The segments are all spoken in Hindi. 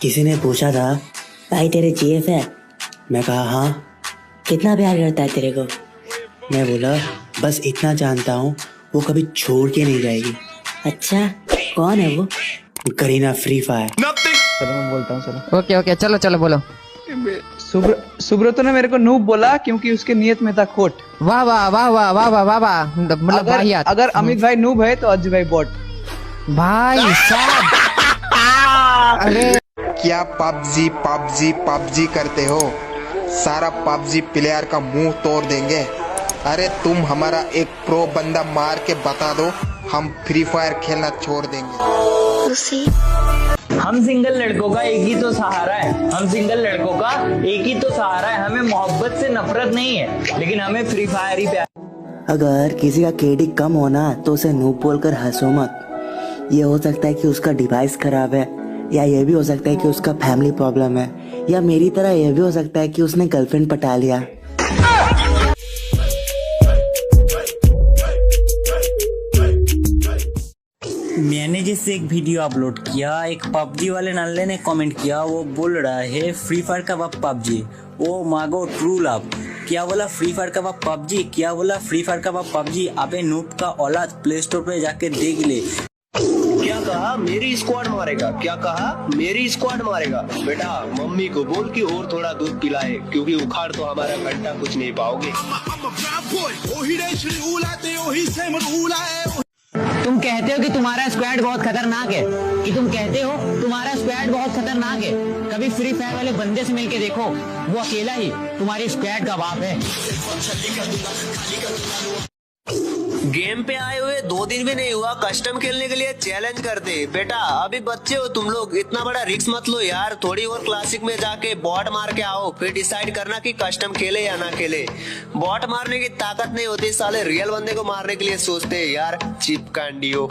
किसी ने पूछा था भाई तेरे जीएफ है? मैं कहा हाँ। कितना प्यार करता है तेरे को? मैं बोला बस इतना जानता हूँ वो कभी छोड़ के नहीं जाएगी। अच्छा कौन है वो? Kareena free fire. चलो मैं बोलता हूँ। चलो ओके चलो चलो बोलो। सुब्रतो ने मेरे को नूब बोला क्योंकि उसके नियत में था खोट। वाह वाह वाह वाह वाह वाह वाह वाह, मतलब वाहियात। अगर अमित भाई नूब है तो अजय भाई बॉट। भाई साहब अरे क्या पबजी पबजी पबजी करते हो? सारा पबजी प्लेयर का मुंह तोड़ देंगे। अरे तुम हमारा एक प्रो बंदा मार के बता दो, हम फ्री फायर खेलना छोड़ देंगे। हम सिंगल लड़कों का एक ही तो सहारा है। हम सिंगल लड़कों का एक ही तो सहारा है। हमें मोहब्बत से नफरत नहीं है, लेकिन हमें फ्री फायर ही प्यार। अगर किसी का केडी कम होना तो उसे नूब बोलकर हंसो मत। ये हो सकता है कि उसका डिवाइस खराब है, या ये भी हो सकता है कि उसका फैमिली प्रॉब्लम है, या मेरी तरह ये भी हो सकता है कि उसने गर्लफ्रेंड पटा लिया। मैंने जैसे एक वीडियो अपलोड किया, एक पबजी वाले नाले ने कमेंट किया, वो बोल रहा है फ्री फायर का बाप पबजी, ओ मागो ट्रू लव। क्या बोला? फ्री फायर का बाप पबजी। क्या बोला? फ्री फायर का बाप पबजी। अबे नूब का औलाद, प्ले स्टोर पे जाके देख ले। क्या कहा? मेरी स्क्वाड मारेगा? क्या कहा? मेरी स्क्वाड मारेगा? बेटा मम्मी को बोल कि और थोड़ा दूध पिलाए, क्योंकि उखाड़ तो हमारा घंटा कुछ नहीं पाओगे। तुम कहते हो कि तुम्हारा स्क्वाड बहुत खतरनाक है, कि तुम कहते हो तुम्हारा स्क्वाड बहुत खतरनाक है। कभी फ्री फायर वाले बंदे से मिलके देखो, वो अकेला ही तुम्हारी स्क्वाड का बाप है। गेम पे आए हुए 2 दिन भी नहीं हुआ, कस्टम खेलने के लिए चैलेंज करते। बेटा अभी बच्चे हो तुम लोग, इतना बड़ा रिस्क मत लो यार। थोड़ी और क्लासिक में जाके बॉट मार के आओ, फिर डिसाइड करना कि कस्टम खेले या ना खेले। बॉट मारने की ताकत नहीं होती, साले रियल बंदे को मारने के लिए सोचते हैं यार। चिप कांडियो।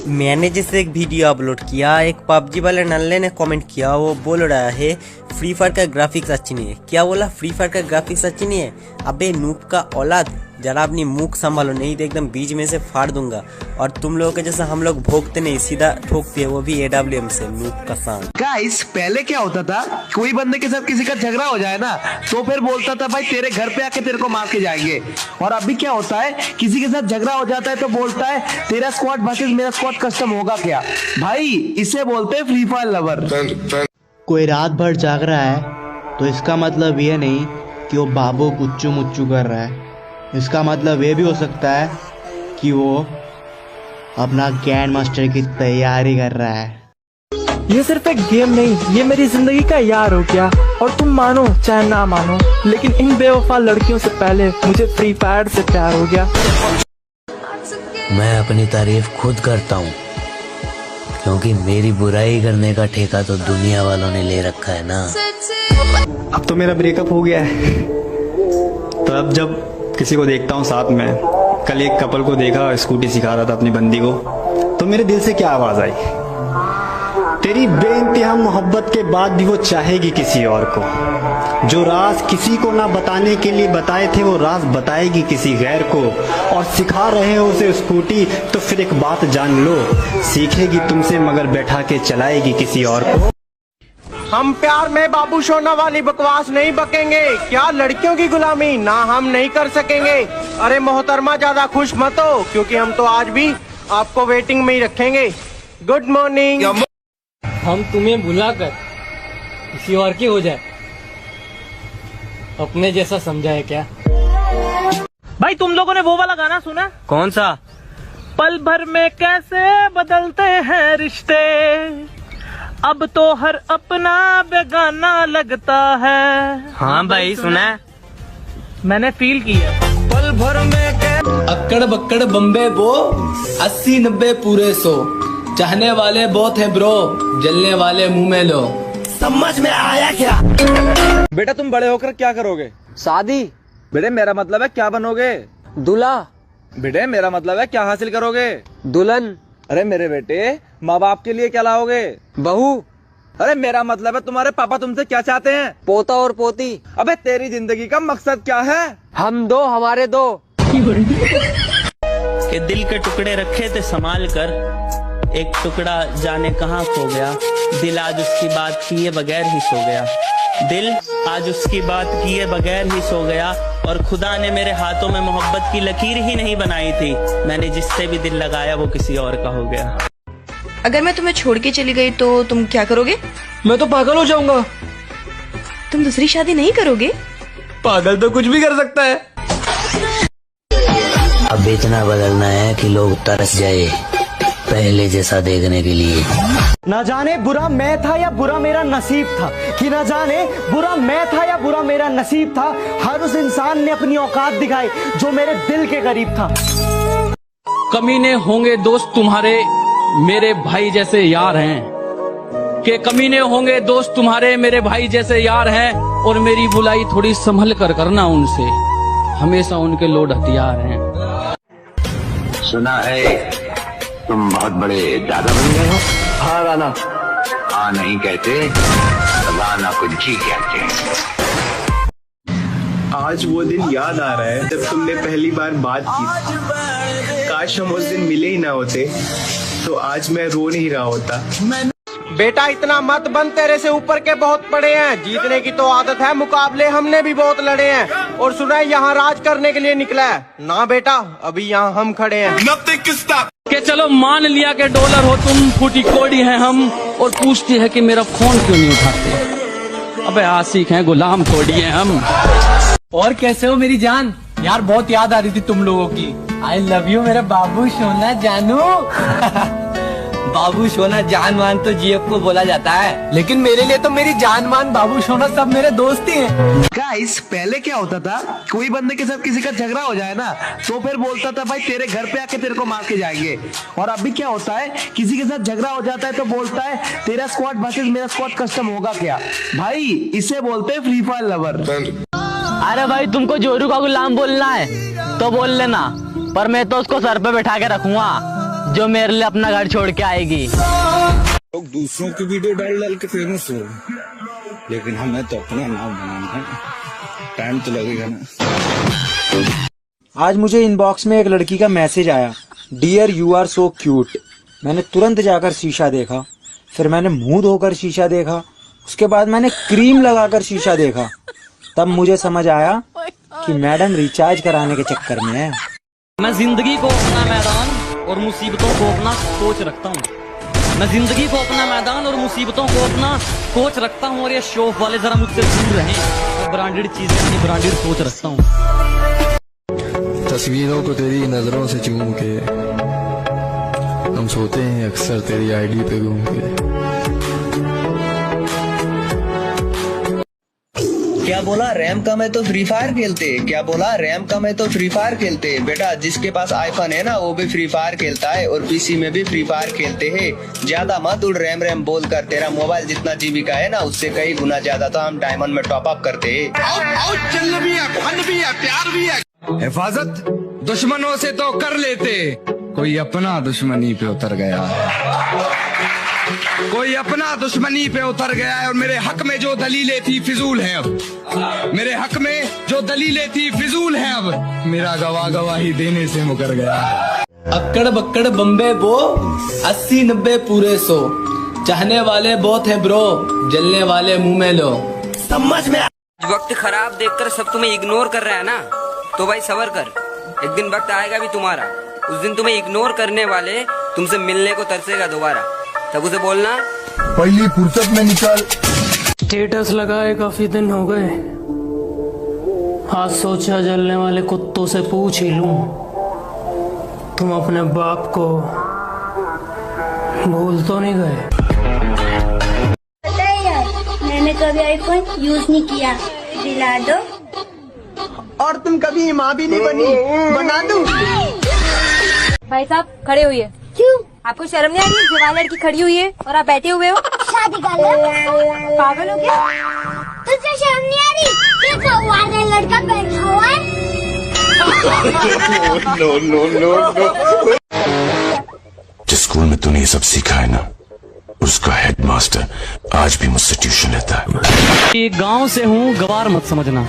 मैंने जैसे एक वीडियो अपलोड किया, एक पबजी वाले नल्ले ने कमेंट किया, वो बोल रहा है फ्री फायर का ग्राफिक्स अच्छी नहीं है। क्या बोला? फ्री फायर का ग्राफिक्स अच्छी नहीं है। अबे नूब का औलाद, जरा अपनी मुख संभालो, नहीं तो एकदम बीच में से फाड़ दूंगा। और तुम लोगों के जैसा हम लोग भोगते नहीं, सीधा ठोकते हैं, वो भी AWM से। नूब का सांग। गाइस पहले क्या होता था, कोई बंदे के साथ किसी का झगड़ा हो जाए ना, तो फिर बोलता था भाई तेरे घर पे आके तेरे को मार के जाएंगे। और अभी क्या होता है, किसी के साथ झगड़ा हो जाता है तो बोलता है तेरा स्क्वाड वर्सेस मेरा स्क्वाड कस्टम होगा क्या? भाई इसे बोलते हैं फ्री फायर लवर। कोई रात भर जाग रहा है तो इसका मतलब ये नहीं कि वो बाबू गुच्चू मुच्चू कर रहा है। इसका मतलब ये भी हो सकता है कि वो अपना ग्रैंड मास्टर की तैयारी कर रहा है। ये सिर्फ एक गेम नहीं, ये मेरी जिंदगी का यार हो गया। और तुम मानो चाहे ना मानो, लेकिन इन बेवफा लड़कियों से पहले मुझे फ्री फायर से प्यार हो गया। मैं अपनी तारीफ खुद करता हूँ, क्योंकि मेरी बुराई करने का ठेका तो दुनिया वालों ने ले रखा है ना। अब तो मेरा ब्रेकअप हो गया है, तो अब जब किसी को देखता हूँ साथ में, कल एक कपल को देखा स्कूटी सिखा रहा था अपनी बंदी को, तो मेरे दिल से क्या आवाज आई, तेरी बेइंतहा मोहब्बत के बाद भी वो चाहेगी किसी और को। जो राज किसी को ना बताने के लिए बताए थे, वो राज बताएगी किसी गैर को। और सिखा रहे हो उसे स्कूटी, तो फिर एक बात जान लो, सीखेगी तुमसे मगर बैठा के चलाएगी किसी और को। हम प्यार में बाबू सोना वाली बकवास नहीं बकेंगे। क्या लड़कियों की गुलामी ना हम नहीं कर सकेंगे। अरे मोहतरमा ज्यादा खुश मत हो, क्योंकि हम तो आज भी आपको वेटिंग में ही रखेंगे। Good morning. हम तुम्हें भुलाकर किसी और की हो जाए, अपने जैसा समझाए क्या? भाई तुम लोगों ने वो वाला गाना सुना? कौन सा? पल भर में कैसे बदलते हैं रिश्ते, अब तो हर अपना बेगाना लगता है। हाँ भाई सुना है, मैंने फील किया। पल भर में अक्कड़ बक्कड़ बम्बे बो, 80-90 पूरे 100, चाहने वाले बहुत है ब्रो, जलने वाले मुंह में लो। समझ में आया क्या? बेटा तुम बड़े होकर क्या करोगे? शादी। बेटे मेरा मतलब है क्या बनोगे? दूल्हा। बेटे मेरा मतलब है क्या हासिल करोगे? दुल्हन। अरे मेरे बेटे माँ बाप के लिए क्या लाओगे? बहू। अरे मेरा मतलब है तुम्हारे पापा तुमसे क्या चाहते हैं? पोता और पोती। अबे तेरी जिंदगी का मकसद क्या है? हम दो हमारे दो। के दिल के टुकड़े रखे थे संभाल कर, एक टुकड़ा जाने कहाँ खो गया, दिल आज उसकी बात किए बगैर ही सो गया, दिल आज उसकी बात किए बगैर ही सो गया, और खुदा ने मेरे हाथों में मोहब्बत की लकीर ही नहीं बनाई थी, मैंने जिससे भी दिल लगाया वो किसी और का हो गया। अगर मैं तुम्हें छोड़ के चली गई तो तुम क्या करोगे? मैं तो पागल हो जाऊंगा। तुम दूसरी शादी नहीं करोगे? पागल तो कुछ भी कर सकता है। अब इतना बदलना है कि लोग तरस जाए पहले जैसा देखने के लिए। ना जाने बुरा मैं था या बुरा मेरा नसीब था, कि ना जाने बुरा मैं था या बुरा मेरा नसीब था, हर उस इंसान ने अपनी औकात दिखाई जो मेरे दिल के करीब था। कमीने होंगे दोस्त तुम्हारे मेरे भाई जैसे यार हैं, के कमीने होंगे दोस्त तुम्हारे मेरे भाई जैसे यार हैं, और मेरी बुलाई थोड़ी संभल कर करना उनसे, हमेशा उनके लोड हथियार हैं। सुना है तुम बहुत बड़े दादा बन गए हो। हाँ राना। हाँ नहीं कहते, राना कुंची कहते हैं। आज वो दिन याद आ रहा है जब तुमने पहली बार बात की थी। काश हम उस दिन मिले ही ना होते तो आज मैं रो नहीं रहा होता। बेटा इतना मत बन, तेरे से ऊपर के बहुत बड़े हैं, जीतने की तो आदत है, मुकाबले हमने भी बहुत लड़े हैं, और सुना है यहाँ राज करने के लिए निकला है ना बेटा, अभी यहाँ हम खड़े हैं। के चलो मान लिया कि डॉलर हो तुम, फूटी कोड़ी हैं हम, और पूछती है कि मेरा फोन क्यों नहीं उठाते, अबे आशिक हैं गुलाम थोड़ी हैं हम। और कैसे हो मेरी जान? यार बहुत याद आ रही थी तुम लोगों की। आई लव यू मेरा बाबू सोना जानू। बाबू सोना जान मान तो जीएफ को बोला जाता है, लेकिन मेरे लिए तो मेरी जान मान बाबू सोना सब मेरे दोस्त ही हैं। गाइस पहले क्या होता था, कोई बंदे के साथ किसी का झगड़ा हो जाए ना तो फिर बोलता था भाई तेरे घर पे आके तेरे को मार के जाएंगे, और अभी क्या होता है किसी के साथ झगड़ा हो जाता है तो बोलता है तेरा स्क्वाड वर्सेस मेरा स्क्वाड कस्टम होगा क्या। भाई इसे बोलते हैं फ्री फायर लवर। अरे भाई तुमको जोरू का गुलाम बोलना है तो बोल लेना, पर मैं तो उसको सर पे बैठा के रखूंगा जो मेरे लिए अपना घर छोड़ के आएगी। लोग दूसरों की वीडियो डाल डाल के फेमस हो, लेकिन हमें तो अपना नाम बनाना है, टाइम तो लगेगा ना। आज मुझे इनबॉक्स में एक लड़की का मैसेज आया, dear you are so cute. मैंने तुरंत जाकर शीशा देखा, फिर मैंने मुंह धोकर शीशा देखा, उसके बाद मैंने क्रीम लगाकर शीशा देखा, तब मुझे समझ आया कि मैडम रिचार्ज कराने के चक्कर में है। मैं जिंदगी को अपना मैदान और मुसीबतों को अपना कोच रखता हूँ, मैं जिंदगी को अपना मैदान और मुसीबतों को अपना कोच रखता हूँ, और ये शौक वाले जरा मुझसे दूर रहें, मैं ब्रांडेड चीजें अपनी ब्रांडेड सोच रखता हूँ। तस्वीरों को तेरी नजरों से चूम के हम सोते हैं अक्सर तेरी आईडी पे घूम के। क्या बोला रैम कम है तो फ्री फायर खेलते, क्या बोला रैम कम है तो फ्री फायर खेलते। बेटा जिसके पास आईफोन है ना वो भी फ्री फायर खेलता है, और पीसी में भी फ्री फायर खेलते हैं। ज्यादा मत उड़ रैम रैम बोल कर, तेरा मोबाइल जितना जीबी का है ना उससे कई गुना ज्यादा तो हम डायमंड में टॉप अप करते हैं। हिफाजत दुश्मनों से तो कर लेते, कोई अपना दुश्मनी पे उतर गया है, कोई अपना दुश्मनी पे उतर गया है, और मेरे हक में जो दलीलें थी फिजूल है अब, मेरे हक में जो दलीलें थी फिजूल है अब, मेरा गवाह गवाही देने से मुकर गया। अक्कड़ बक्कड़ बम्बे बो 80-90 पूरे 100, चाहने वाले बहुत हैं ब्रो, जलने वाले मुंह में लो। समझ में वक्त खराब देखकर सब तुम्हें इग्नोर कर रहा है ना, तो भाई सबर कर, एक दिन वक्त आएगा भी तुम्हारा, उस दिन तुम्हें इग्नोर करने वाले तुमसे मिलने को तरसेगा दोबारा, तब उसे बोलना पहली फुर्सत में निकल। स्टेटस लगाए काफी दिन हो गए, आज सोचा जलने वाले कुत्तों से पूछ ही लूं, तुम अपने बाप को भूल तो नहीं गए? पता है यार, मैंने कभी आईफोन यूज नहीं किया, दिला दो। और तुम कभी माँ भी नहीं बनी, बना दूं। भाई साहब खड़े हुए। क्यों? आपको शर्म नहीं आ रही? जवान लड़की खड़ी हुई है और आप बैठे हुए हो। शादी कर लो। पागल हो क्या? तुझे शर्म नहीं आ रही? ये जवान लड़का बैठा हुआ है। No no no no. जिस स्कूल में तूने ये सब सीखा है ना, उसका हेडमास्टर आज भी मुझसे ट्यूशन लेता है। कि गांव से हूँ गवार मत समझना,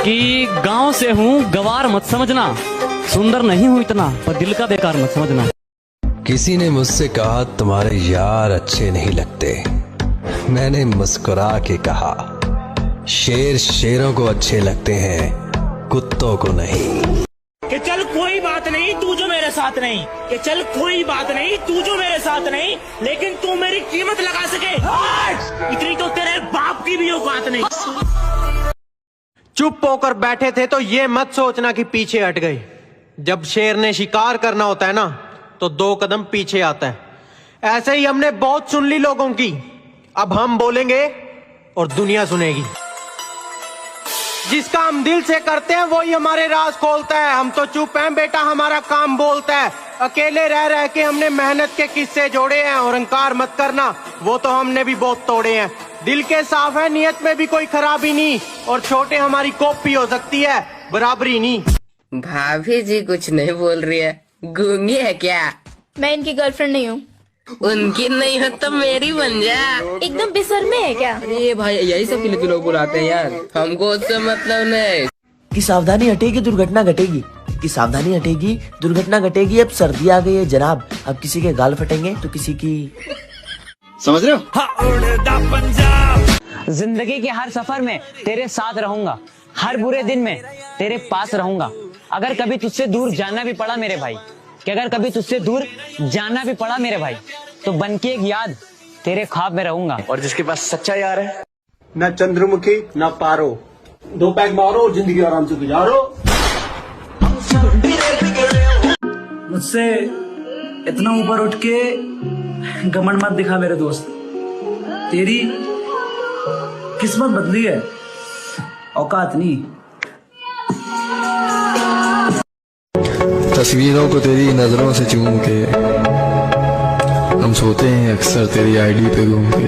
कि गांव से हूँ गवार मत समझना, सुंदर नहीं हूँ इतना पर दिल का बेकार मत समझना। किसी ने मुझसे कहा तुम्हारे यार अच्छे नहीं लगते। मैंने मुस्कुरा के कहा शेर शेरों को अच्छे लगते हैं, कुत्तों को नहीं। कि चल कोई बात नहीं तू जो मेरे साथ नहीं, कि चल कोई बात नहीं तू जो मेरे साथ नहीं, लेकिन तू मेरी कीमत लगा सके इतनी तो तेरे बाप की भी औकात नहीं। चुप होकर बैठे थे तो ये मत सोचना कि पीछे हट गए। जब शेर ने शिकार करना होता है ना तो 2 कदम पीछे आता है। ऐसे ही हमने बहुत सुन ली लोगों की, अब हम बोलेंगे और दुनिया सुनेगी। जिसका हम दिल से करते हैं वही हमारे राज खोलता है। हम तो चुप हैं बेटा, हमारा काम बोलता है। अकेले रह रह के हमने मेहनत के किस्से जोड़े हैं, और अहंकार मत करना, वो तो हमने भी बहुत तोड़े हैं। दिल के साफ है, नियत में भी कोई खराबी नहीं, और छोटे हमारी कॉपी हो सकती है, बराबरी नहीं। भाभी जी कुछ नहीं बोल रही है, गूंगी है क्या? मैं इनकी गर्लफ्रेंड नहीं हूँ। उनकी नहीं हो तो मेरी बन जा। एकदम बेशर्मे है क्या? अरे भाई यही सब के लिए तो लोग बुलाते हैं यार, हमको उससे मतलब नहीं। कि सावधानी हटेगी दुर्घटना घटेगी, कि सावधानी हटेगी दुर्घटना घटेगी। अब सर्दी आ गई है जनाब, अब किसी के गाल फटेंगे तो किसी की, समझ रहे हो? जिंदगी के हर सफर में तेरे साथ रहूंगा, हर बुरे दिन में तेरे पास रहूंगा। अगर कभी तुझसे दूर जाना भी पड़ा मेरे भाई, कि अगर कभी तुझसे दूर जाना भी पड़ा मेरे भाई, तो बन के एक याद तेरे ख्वाब में रहूंगा। और जिसके पास सच्चा यार है, ना चंद्रमुखी ना पारो, 2 पैक मारो और जिंदगी आराम से गुजारो। मुझसे इतना ऊपर उठ के घमंड मत दिखा मेरे दोस्त, तेरी किस्मत बदली है, औकात नहीं। तस्वीरों को तेरी नजरों से चूम के हम सोते हैं अक्सर तेरी आईडी पे घूम के।